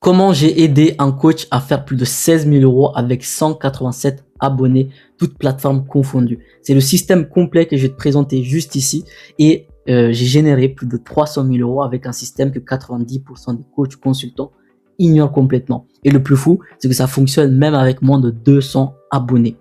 Comment j'ai aidé un coach à faire plus de 16 000 euros avec 187 abonnés, toutes plateformes confondues. C'est le système complet que je vais te présenter juste ici et j'ai généré plus de 300 000 euros avec un système que 90% des coachs consultants ignorent complètement. Et le plus fou, c'est que ça fonctionne même avec moins de 200 abonnés.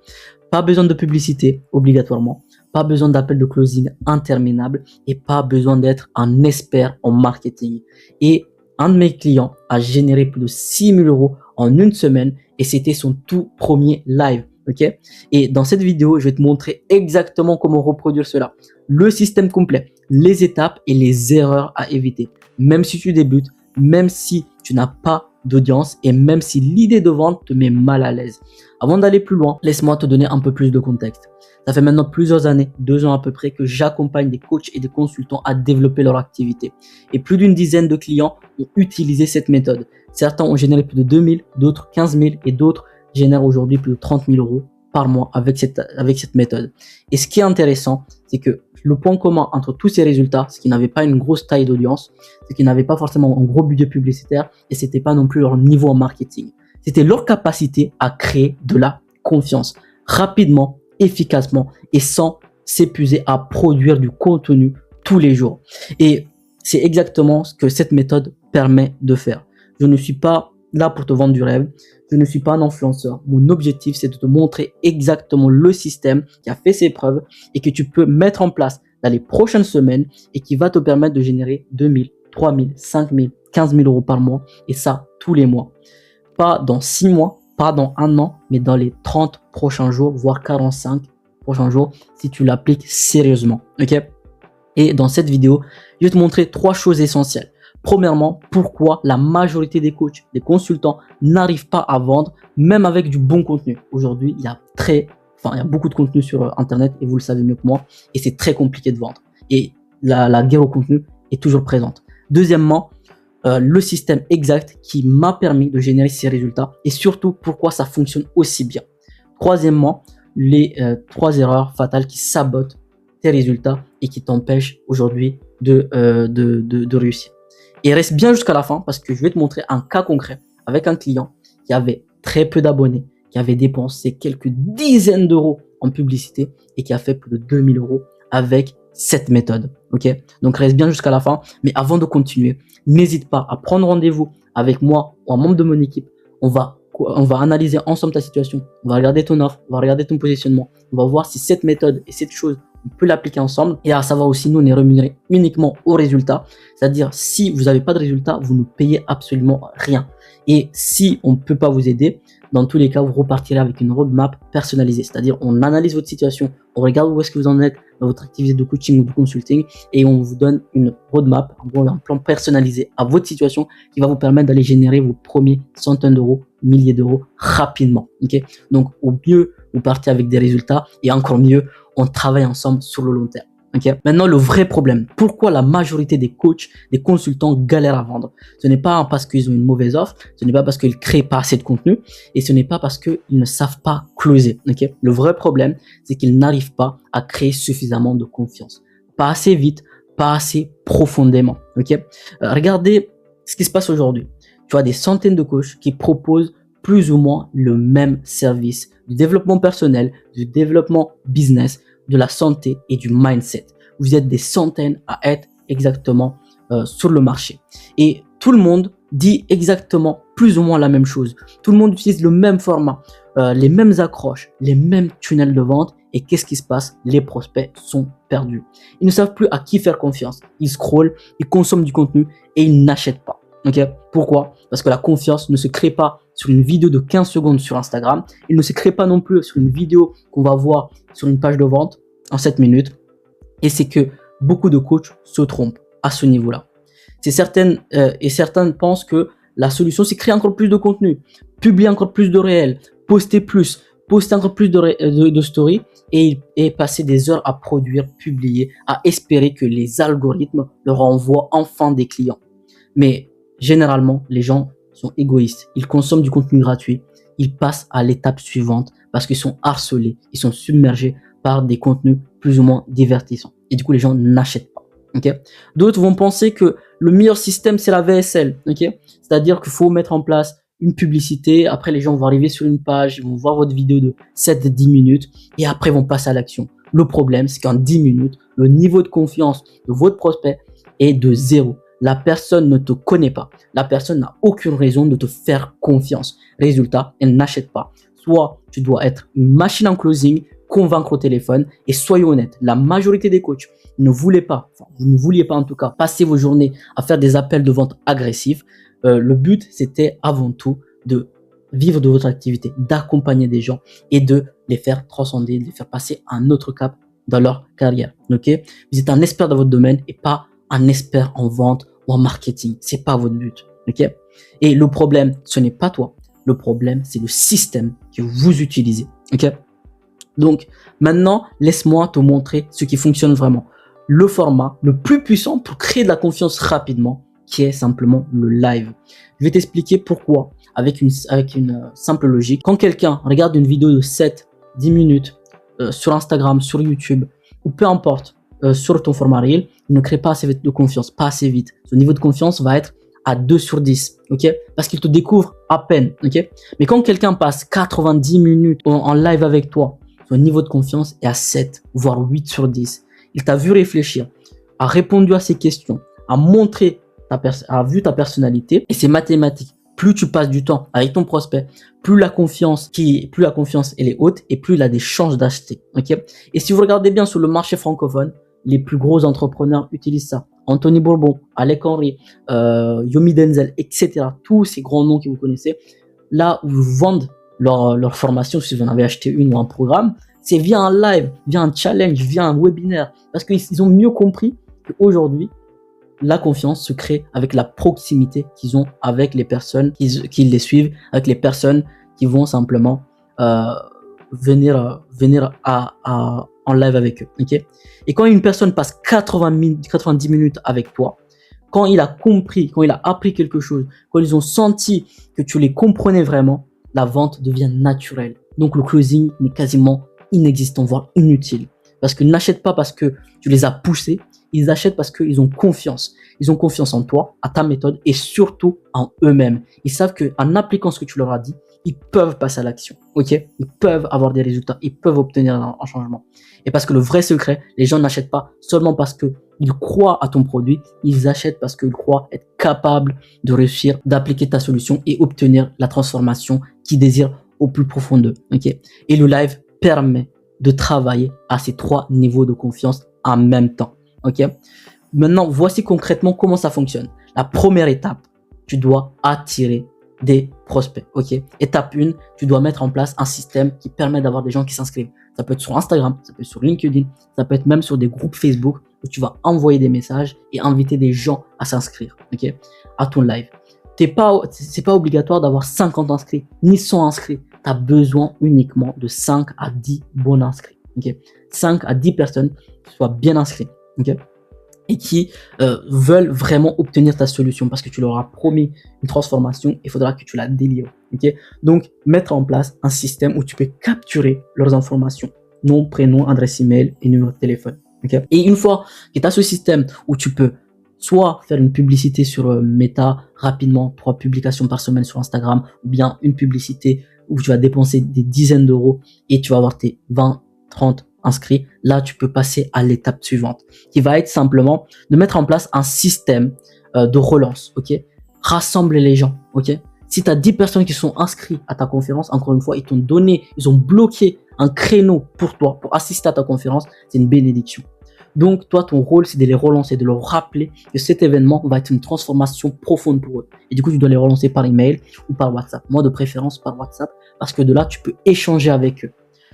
Pas besoin de publicité obligatoirement, pas besoin d'appel de closing interminable et pas besoin d'être un expert en marketing. Et un de mes clients a généré plus de 6 000 euros en une semaine et c'était son tout premier live. Ok? Et dans cette vidéo, je vais te montrer exactement comment reproduire cela. Le système complet, les étapes et les erreurs à éviter. Même si tu débutes, même si tu n'as pas d'audience et même si l'idée de vente te met mal à l'aise. Avant d'aller plus loin, laisse-moi te donner un peu plus de contexte. Ça fait maintenant plusieurs années, 2 ans à peu près, que j'accompagne des coachs et des consultants à développer leur activité. Et plus d'une dizaine de clients ont utilisé cette méthode. Certains ont généré plus de 2 000, d'autres 15 000 et d'autres génèrent aujourd'hui plus de 30 000 euros par mois avec cette méthode. Et ce qui est intéressant, c'est que le point commun entre tous ces résultats, c'est qu'ils n'avaient pas une grosse taille d'audience, c'est qu'ils n'avaient pas forcément un gros budget publicitaire et c'était pas non plus leur niveau en marketing. C'était leur capacité à créer de la confiance rapidement, efficacement et sans s'épuiser à produire du contenu tous les jours. Et c'est exactement ce que cette méthode permet de faire. Je ne suis pas là pour te vendre du rêve. Je ne suis pas un influenceur. Mon objectif, c'est de te montrer exactement le système qui a fait ses preuves et que tu peux mettre en place dans les prochaines semaines et qui va te permettre de générer 2 000, 3 000, 5 000, 15 000 euros par mois et ça tous les mois. Pas dans 6 mois, pas dans 1 an, mais dans les 30 prochains jours, voire 45 prochains jours si tu l'appliques sérieusement. Ok? Et dans cette vidéo, je vais te montrer 3 choses essentielles. Premièrement, pourquoi la majorité des coachs, des consultants n'arrivent pas à vendre, même avec du bon contenu. Aujourd'hui, il y a beaucoup de contenu sur Internet et vous le savez mieux que moi. Et c'est très compliqué de vendre. Et la guerre au contenu est toujours présente. Deuxièmement, le système exact qui m'a permis de générer ces résultats et surtout pourquoi ça fonctionne aussi bien. Troisièmement, les 3 erreurs fatales qui sabotent tes résultats et qui t'empêchent aujourd'hui de réussir. Et reste bien jusqu'à la fin parce que je vais te montrer un cas concret avec un client qui avait très peu d'abonnés, qui avait dépensé quelques dizaines d'euros en publicité et qui a fait plus de 2 000 euros avec cette méthode. Ok? Donc reste bien jusqu'à la fin. Mais avant de continuer, n'hésite pas à prendre rendez-vous avec moi ou un membre de mon équipe. On va analyser ensemble ta situation. On va regarder ton offre, on va regarder ton positionnement. On va voir si cette méthode et cette chose on peut l'appliquer ensemble. Et à savoir aussi, nous, on est rémunéré uniquement au résultat. C'est-à-dire, si vous n'avez pas de résultat, vous ne payez absolument rien. Et si on ne peut pas vous aider, dans tous les cas, vous repartirez avec une roadmap personnalisée. C'est-à-dire, on analyse votre situation, on regarde où est-ce que vous en êtes dans votre activité de coaching ou de consulting et on vous donne une roadmap, en gros, un plan personnalisé à votre situation qui va vous permettre d'aller générer vos premiers centaines d'euros, milliers d'euros rapidement. Okay? Donc, au mieux, vous partez avec des résultats et encore mieux, on travaille ensemble sur le long terme. Okay? Maintenant, le vrai problème, pourquoi la majorité des coachs, des consultants galèrent à vendre? Ce n'est pas parce qu'ils ont une mauvaise offre, ce n'est pas parce qu'ils créent pas assez de contenu et ce n'est pas parce qu'ils ne savent pas closer. Okay? Le vrai problème, c'est qu'ils n'arrivent pas à créer suffisamment de confiance. Pas assez vite, pas assez profondément. Okay? Regardez ce qui se passe aujourd'hui. Tu as des centaines de coachs qui proposent plus ou moins le même service du développement personnel, du développement business, de la santé et du mindset. Vous êtes des centaines à être exactement sur le marché. Et tout le monde dit exactement plus ou moins la même chose. Tout le monde utilise le même format, les mêmes accroches, les mêmes tunnels de vente. Et qu'est-ce qui se passe? Les prospects sont perdus. Ils ne savent plus à qui faire confiance. Ils scrollent, ils consomment du contenu et ils n'achètent pas. Okay? Pourquoi? Parce que la confiance ne se crée pas sur une vidéo de 15 secondes sur Instagram. Il ne se crée pas non plus sur une vidéo qu'on va voir sur une page de vente en 7 minutes. Et c'est que beaucoup de coachs se trompent à ce niveau-là. Certains pensent que la solution, c'est créer encore plus de contenu, publier encore plus de réels, poster encore plus de stories et passer des heures à produire, publier, à espérer que les algorithmes leur envoient enfin des clients. Mais généralement, les gens sont égoïstes. Ils consomment du contenu gratuit. Ils passent à l'étape suivante parce qu'ils sont harcelés. Ils sont submergés par des contenus plus ou moins divertissants. Et du coup, les gens n'achètent pas. Okay? D'autres vont penser que Le meilleur système, c'est la VSL, ok? C'est-à-dire qu'il faut mettre en place une publicité. Après, les gens vont arriver sur une page, ils vont voir votre vidéo de 7-10 minutes et après, ils vont passer à l'action. Le problème, c'est qu'en 10 minutes, le niveau de confiance de votre prospect est de 0. La personne ne te connaît pas. La personne n'a aucune raison de te faire confiance. Résultat, elle n'achète pas. Soit tu dois être une machine en closing, convaincre au téléphone, et soyons honnêtes, la majorité des coachs ne voulaient pas, enfin, vous ne vouliez pas en tout cas, passer vos journées à faire des appels de vente agressifs. Le but, c'était avant tout de vivre de votre activité, d'accompagner des gens et de les faire transcender, de les faire passer à un autre cap dans leur carrière. Ok? Vous êtes un expert dans votre domaine et pas un expert en vente ou en marketing. C'est pas votre but. Ok? Et le problème, ce n'est pas toi. Le problème, c'est le système que vous utilisez. Ok? Donc, maintenant, laisse-moi te montrer ce qui fonctionne vraiment. Le format le plus puissant pour créer de la confiance rapidement, qui est simplement le live. Je vais t'expliquer pourquoi avec une simple logique. Quand quelqu'un regarde une vidéo de 7-10 minutes sur Instagram, sur YouTube, ou peu importe, sur ton format Reel, il ne crée pas assez de confiance, pas assez vite. Son niveau de confiance va être à 2/10, ok? Parce qu'il te découvre à peine, ok? Mais quand quelqu'un passe 90 minutes en live avec toi, son niveau de confiance est à 7, voire 8/10. Il t'a vu réfléchir, a répondu à ses questions, a montré, a vu ta personnalité, et c'est mathématique. Plus tu passes du temps avec ton prospect, plus la confiance elle est haute et plus il a des chances d'acheter, ok? Et si vous regardez bien sur le marché francophone, les plus gros entrepreneurs utilisent ça. Anthony Bourbon, Alec Henry, Yomi Denzel, etc. Tous ces grands noms que vous connaissez, là où ils vendent leur formation, si vous en avez acheté une ou un programme, c'est via un live, via un challenge, via un webinaire. Parce qu'ils ont mieux compris qu'aujourd'hui, la confiance se crée avec la proximité qu'ils ont avec les personnes qui les suivent, avec les personnes qui vont simplement venir en live avec eux. Okay? Et quand une personne passe 90 minutes avec toi, quand il a compris, quand il a appris quelque chose, quand ils ont senti que tu les comprenais vraiment, la vente devient naturelle. Donc le closing n'est quasiment inexistant, voire inutile. Parce qu'ils n'achètent pas parce que tu les as poussés, ils achètent parce qu'ils ont confiance. Ils ont confiance en toi, à ta méthode et surtout en eux-mêmes. Ils savent qu'en appliquant ce que tu leur as dit, ils peuvent passer à l'action. Ok? Ils peuvent avoir des résultats, ils peuvent obtenir un changement. Et parce que le vrai secret, les gens n'achètent pas seulement parce qu'ils croient à ton produit, ils achètent parce qu'ils croient être capables de réussir, d'appliquer ta solution et obtenir la transformation qu'ils désirent au plus profond d'eux. Ok? Et le live permet de travailler à ces 3 niveaux de confiance en même temps. Ok? Maintenant, voici concrètement comment ça fonctionne. La première étape, tu dois attirer des prospects. Ok? Étape 1, tu dois mettre en place un système qui permet d'avoir des gens qui s'inscrivent. Ça peut être sur Instagram, ça peut être sur LinkedIn, ça peut être même sur des groupes Facebook où tu vas envoyer des messages et inviter des gens à s'inscrire. Ok? À ton live. C'est pas obligatoire d'avoir 50 inscrits, ni 100 inscrits. Tu as besoin uniquement de 5 à 10 bons inscrits. Okay? 5 à 10 personnes qui soient bien inscrites. Okay? Et qui veulent vraiment obtenir ta solution parce que tu leur as promis une transformation, il faudra que tu la délivres. Okay? Donc, mettre en place un système où tu peux capturer leurs informations, nom, prénom, adresse email et numéro de téléphone. Okay? Et une fois que tu as ce système où tu peux soit faire une publicité sur Meta rapidement, 3 publications par semaine sur Instagram, ou bien une publicité où tu vas dépenser des dizaines d'euros et tu vas avoir tes 20, 30 inscrits. Là, tu peux passer à l'étape suivante, qui va être simplement de mettre en place un système de relance. Ok? Rassemble les gens. Ok? Si tu as 10 personnes qui sont inscrites à ta conférence, encore une fois, ils ont bloqué un créneau pour toi, pour assister à ta conférence, c'est une bénédiction. Donc, toi, ton rôle, c'est de les relancer, de leur rappeler que cet événement va être une transformation profonde pour eux. Et du coup, tu dois les relancer par email ou par WhatsApp. Moi, de préférence par WhatsApp, parce que de là, tu peux échanger avec eux.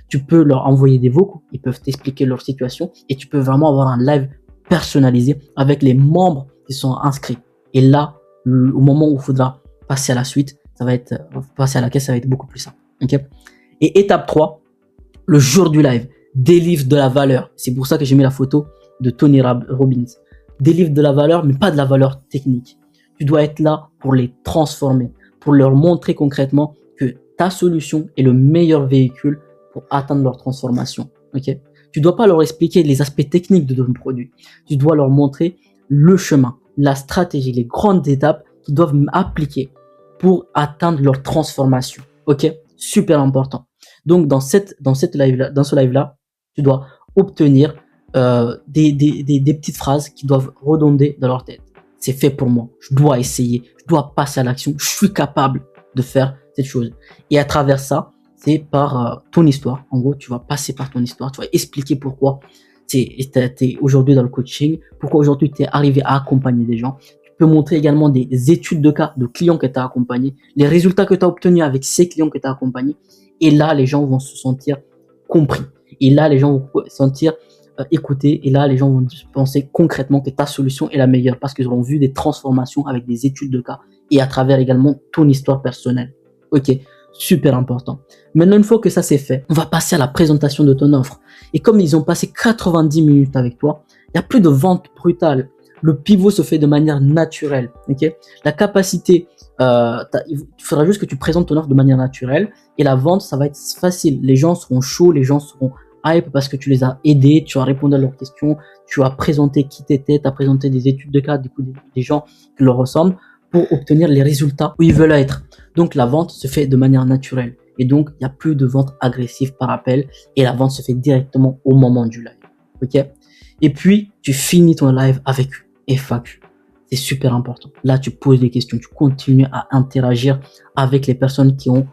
Tu peux leur envoyer des vocaux, ils peuvent t'expliquer leur situation et tu peux vraiment avoir un live personnalisé avec les membres qui sont inscrits. Et là, au moment où il faudra passer à la suite, passer à la caisse, ça va être beaucoup plus simple. Okay? Et étape 3, le jour du live, délivre de la valeur. C'est pour ça que j'ai mis la photo de Tony Robbins. Délivre de la valeur, mais pas de la valeur technique. Tu dois être là pour les transformer, pour leur montrer concrètement que ta solution est le meilleur véhicule pour atteindre leur transformation. Okay? Tu dois pas leur expliquer les aspects techniques de ton produit. Tu dois leur montrer le chemin, la stratégie, les grandes étapes qu'ils doivent appliquer pour atteindre leur transformation. Ok, super important. Donc dans ce live-là, tu dois obtenir des petites phrases qui doivent redonder dans leur tête. C'est fait pour moi. Je dois essayer. Je dois passer à l'action. Je suis capable de faire cette chose. Et à travers ça, c'est par ton histoire. En gros, tu vas passer par ton histoire. Tu vas expliquer pourquoi tu es aujourd'hui dans le coaching, pourquoi aujourd'hui tu es arrivé à accompagner des gens. Tu peux montrer également des études de cas de clients que tu as accompagnés, les résultats que tu as obtenus avec ces clients que tu as accompagnés. Et là, les gens vont se sentir compris. Et là, les gens vont se sentir écoutés. Et là, les gens vont penser concrètement que ta solution est la meilleure parce qu'ils auront vu des transformations avec des études de cas et à travers également ton histoire personnelle. Ok, super important. Maintenant, une fois que ça c'est fait, on va passer à la présentation de ton offre. Et comme ils ont passé 90 minutes avec toi, il n'y a plus de vente brutale. Le pivot se fait de manière naturelle. Ok, la capacité, il faudra juste que tu présentes ton offre de manière naturelle et la vente, ça va être facile. Les gens seront chauds, les gens seront hype parce que tu les as aidés, tu as répondu à leurs questions, tu as présenté qui t'étais, tu as présenté des études de cas, du coup des gens qui leur ressemblent pour obtenir les résultats où ils veulent être. Donc la vente se fait de manière naturelle et donc il n'y a plus de vente agressive par appel et la vente se fait directement au moment du live. Ok? Et puis tu finis ton live avec FAQ. C'est super important. Là tu poses des questions, tu continues à interagir avec les personnes qui ont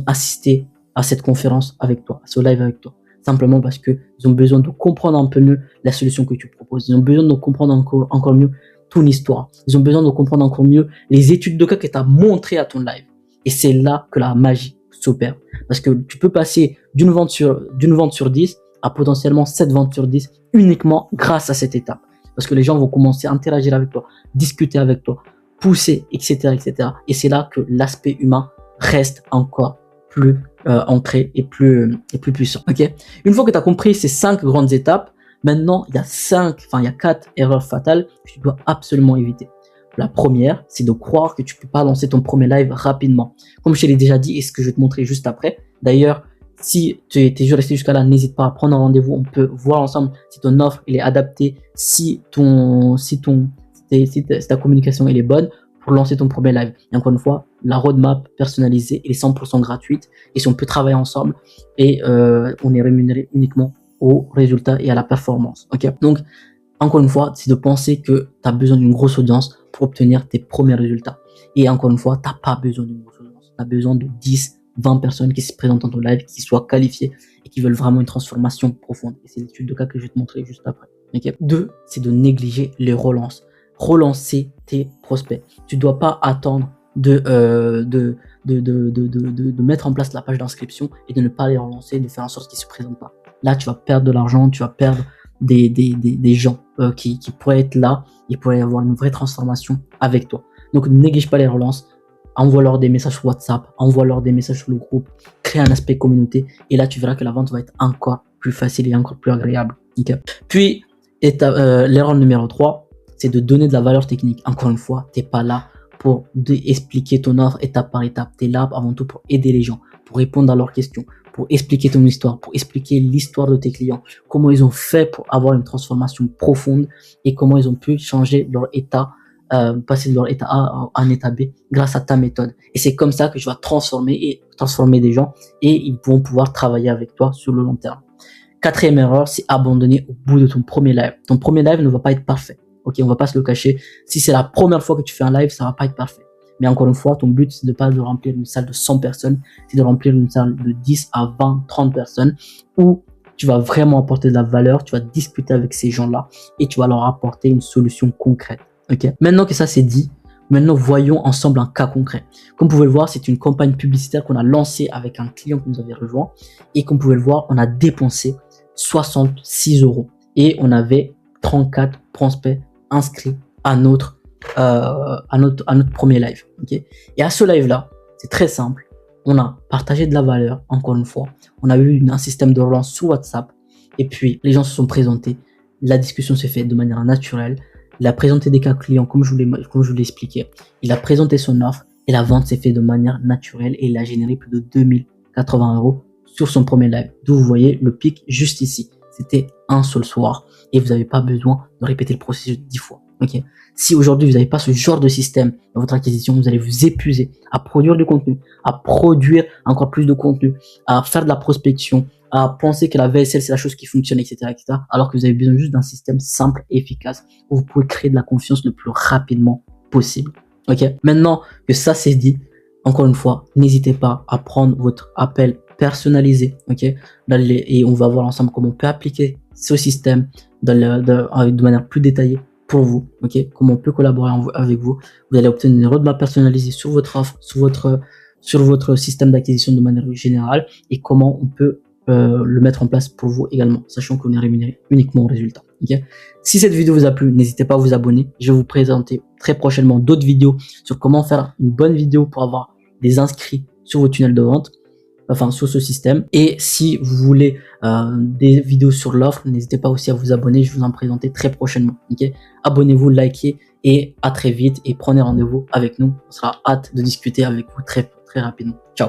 assisté à cette conférence avec toi, à ce live avec toi. Simplement parce que ils ont besoin de comprendre un peu mieux la solution que tu proposes. Ils ont besoin de comprendre encore mieux ton histoire. Ils ont besoin de comprendre encore mieux les études de cas que tu as montrées à ton live. Et c'est là que la magie s'opère. Parce que tu peux passer d'une vente sur 10 à potentiellement 7 ventes sur 10 uniquement grâce à cette étape. Parce que les gens vont commencer à interagir avec toi, discuter avec toi, pousser, etc., etc. Et c'est là que l'aspect humain reste encore plus ancré et plus puissant. Ok. Une fois que tu as compris ces 5 grandes étapes, maintenant il y a 4 erreurs fatales que tu dois absolument éviter. La première, c'est de croire que tu peux pas lancer ton premier live rapidement. Comme je te l'ai déjà dit et ce que je vais te montrer juste après. D'ailleurs, si tu es resté jusqu'à là, n'hésite pas à prendre un rendez-vous. On peut voir ensemble si ton offre elle est adaptée, si ta communication elle est bonne pour lancer ton premier live. Et encore une fois, la roadmap personnalisée elle est 100% gratuite et si on peut travailler ensemble et on est rémunéré uniquement aux résultats et à la performance. Ok. Donc encore une fois, c'est de penser que tu as besoin d'une grosse audience pour obtenir tes premiers résultats. Et encore une fois, tu n'as pas besoin d'une grosse audience. Tu as besoin de 10, 20 personnes qui se présentent dans ton live, qui soient qualifiées et qui veulent vraiment une transformation profonde. Et c'est l'étude de cas que je vais te montrer juste après. Okay. 2, c'est de négliger les relances. Relancer tes prospects. Tu ne dois pas attendre de mettre en place la page d'inscription et de ne pas les relancer, de faire en sorte qu'ils ne se présentent pas. Là, tu vas perdre de l'argent, tu vas perdre des gens qui pourraient être là, ils pourraient avoir une vraie transformation avec toi. Donc ne néglige pas les relances, envoie-leur des messages sur WhatsApp, envoie-leur des messages sur le groupe, crée un aspect communauté et là tu verras que la vente va être encore plus facile et encore plus agréable. Okay. Puis l'erreur numéro 3, c'est de donner de la valeur technique. Encore une fois, t'es pas là pour expliquer ton offre étape par étape, t'es là avant tout pour aider les gens, pour répondre à leurs questions, pour expliquer ton histoire, pour expliquer l'histoire de tes clients, comment ils ont fait pour avoir une transformation profonde et comment ils ont pu changer leur état, passer de leur état A à un état B grâce à ta méthode. Et c'est comme ça que tu vas transformer des gens et ils vont pouvoir travailler avec toi sur le long terme. 4e erreur, c'est abandonner au bout de ton premier live. Ton premier live ne va pas être parfait. Ok, on va pas se le cacher. Si c'est la première fois que tu fais un live, ça va pas être parfait. Mais encore une fois, ton but, c'est de pas de remplir une salle de 100 personnes, c'est de remplir une salle de 10 à 20, 30 personnes où tu vas vraiment apporter de la valeur, tu vas discuter avec ces gens-là et tu vas leur apporter une solution concrète. Ok. Maintenant que ça c'est dit, maintenant voyons ensemble un cas concret. Comme vous pouvez le voir, c'est une campagne publicitaire qu'on a lancée avec un client qui nous avait rejoint et comme vous pouvez le voir, on a dépensé 66 € et on avait 34 prospects inscrits à notre premier live. Okay. Et à ce live là, c'est très simple. On a partagé de la valeur, encore une fois. On a eu un système de relance sur WhatsApp. Et puis, les gens se sont présentés. La discussion s'est faite de manière naturelle. Il a présenté des cas clients, comme je vous l'ai expliqué. Il a présenté son offre et la vente s'est faite de manière naturelle et il a généré plus de 2080 € sur son premier live. D'où vous voyez le pic juste ici. C'était un seul soir et vous n'avez pas besoin de répéter le processus 10 fois. Ok. Si aujourd'hui vous n'avez pas ce genre de système dans votre acquisition, vous allez vous épuiser à produire du contenu, à produire encore plus de contenu, à faire de la prospection, à penser que la VSL c'est la chose qui fonctionne, etc., etc., alors que vous avez besoin juste d'un système simple et efficace où vous pouvez créer de la confiance le plus rapidement possible. Ok. Maintenant que ça c'est dit, encore une fois, n'hésitez pas à prendre votre appel personnalisé, ok, et on va voir ensemble comment on peut appliquer ce système de manière plus détaillée pour vous, ok, comment on peut collaborer avec vous. Vous allez obtenir une roadmap personnalisée sur votre offre, sur votre système d'acquisition de manière générale et comment on peut le mettre en place pour vous également, sachant qu'on est rémunéré uniquement au résultat. Okay. Si cette vidéo vous a plu, n'hésitez pas à vous abonner. Je vais vous présenter très prochainement d'autres vidéos sur comment faire une bonne vidéo pour avoir des inscrits sur vos tunnels de vente, enfin sur ce système. Et si vous voulez des vidéos sur l'offre, n'hésitez pas aussi à vous abonner. Je vais vous en présenter très prochainement. Okay. Abonnez-vous, likez et à très vite et prenez rendez-vous avec nous. On sera hâte de discuter avec vous très rapidement. Ciao.